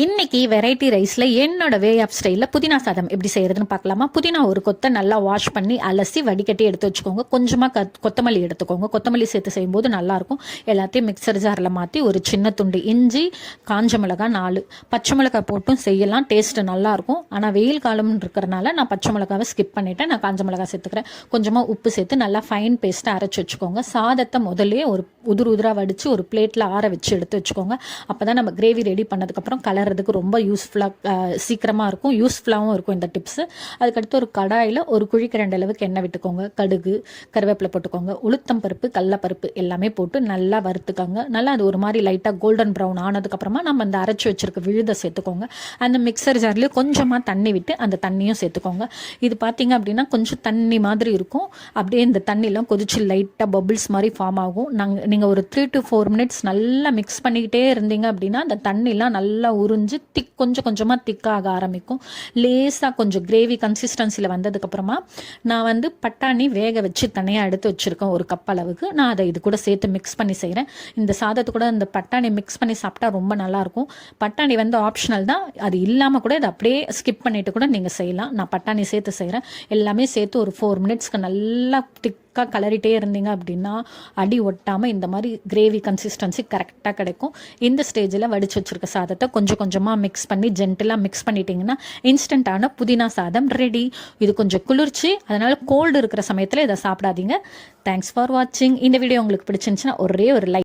இன்னைக்கு வெரைட்டி ரைஸில் என்னோட வே ஆஃப் ஸ்டைலில் புதினா சாதம் எப்படி செய்கிறதுன்னு பார்க்கலாமா. புதினா ஒரு கொத்தை நல்லா வாஷ் பண்ணி அலசி வடிகட்டி எடுத்து வச்சுக்கோங்க. கொஞ்சமாக கொத்தமல்லி எடுத்துக்கோங்க. கொத்தமல்லி சேர்த்து செய்யும்போது நல்லாயிருக்கும். எல்லாத்தையும் மிக்சர் ஜாரில் மாற்றி ஒரு சின்ன துண்டு இஞ்சி, காஞ்ச மிளகாய் 4, பச்சை மிளகாய் போட்டும் செய்யலாம். டேஸ்ட்டு நல்லாயிருக்கும். ஆனால் வெயில் காலம் இருக்கிறனால நான் பச்சை மிளகாவை ஸ்கிப் பண்ணிவிட்டேன். நான் காஞ்ச மிளகாய் சேர்த்துக்கிறேன். கொஞ்சமாக உப்பு சேர்த்து நல்லா ஃபைன் பேஸ்ட்டை அரைச்சி வச்சுக்கோங்க. சாதத்தை முதலே ஒரு உதிராக வடித்து ஒரு பிளேட்டில் ஆற வச்சு எடுத்து வச்சுக்கோங்க. அப்போ தான் நம்ம கிரேவி ரெடி பண்ணதுக்கப்புறம் கலர்றதுக்கு ரொம்ப யூஸ்ஃபுல்லாக சீக்கிரமாக இருக்கும். யூஸ்ஃபுல்லாகவும் இருக்கும் இந்த டிப்ஸு. அதுக்கடுத்து ஒரு கடாயில் ஒரு குழிக்கு 2 அளவுக்கு எண்ணெய் விட்டுக்கோங்க. கடுகு, கருவேப்பிலை போட்டுக்கோங்க. உளுத்தம் பருப்பு, கடலப்பருப்பு எல்லாமே போட்டு நல்லா வறுத்துக்கோங்க. நல்லா அது ஒரு மாதிரி லைட்டாக கோல்டன் ப்ரௌன் ஆனதுக்கப்புறமா நம்ம அந்த அரைச்சி வச்சுருக்க விழுதை சேர்த்துக்கோங்க. அந்த மிக்சர் ஜார்லேயும் கொஞ்சமாக தண்ணி விட்டு அந்த தண்ணியும் சேர்த்துக்கோங்க. இது பார்த்திங்க அப்படின்னா கொஞ்சம் தண்ணி மாதிரி இருக்கும். அப்படியே இந்த தண்ணிலாம் கொதிச்சு லைட்டாக பபிள்ஸ் மாதிரி ஃபார்ம் ஆகும். நீங்கள் ஒரு 3 to 4 மினிட்ஸ் நல்லா மிக்ஸ் பண்ணிக்கிட்டே இருந்தீங்க அப்படின்னா அந்த தண்ணிலாம் நல்லா உறிஞ்சு கொஞ்சம் கொஞ்சமாக திக்காக ஆரம்பிக்கும். லேசாக கொஞ்சம் கிரேவி கன்சிஸ்டன்சியில் வந்ததுக்கப்புறமா நான் பட்டாணி வேக வச்சு தனியாக எடுத்து வச்சுருக்கேன். ஒரு கப் அளவுக்கு நான் அதை இது கூட சேர்த்து மிக்ஸ் பண்ணி செய்கிறேன். இந்த சாதத்து கூட இந்த பட்டாணி மிக்ஸ் பண்ணி சாப்பிட்டா ரொம்ப நல்லாயிருக்கும். பட்டாணி ஆப்ஷனல் தான். அது இல்லாமல் கூட இதை அப்படியே ஸ்கிப் பண்ணிவிட்டு கூட நீங்கள் செய்யலாம். நான் பட்டாணி சேர்த்து செய்கிறேன். எல்லாமே சேர்த்து ஒரு 4 மினிட்ஸ்க்கு நல்லா கலரிட்டே இருந்தீங்க அப்படின்னா அடி ஒட்டாமல் இந்த மாதிரி கிரேவி கன்சிஸ்டன்சி கரெக்டாக கிடைக்கும். இந்த ஸ்டேஜில் வடித்து வச்சுருக்க சாதத்தை கொஞ்சம் கொஞ்சமாக மிக்ஸ் பண்ணி ஜென்டிலாக மிக்ஸ் பண்ணிட்டீங்கன்னா இன்ஸ்டண்ட்டான புதினா சாதம் ரெடி. இது கொஞ்சம் குளிர்ச்சி, அதனால் கோல்டு இருக்கிற சமயத்தில் இதை சாப்பிடாதீங்க. தேங்க்ஸ் ஃபார் வாட்சிங். இந்த வீடியோ உங்களுக்கு பிடிச்சிருந்துச்சுன்னா ஒரே ஒரு லைக்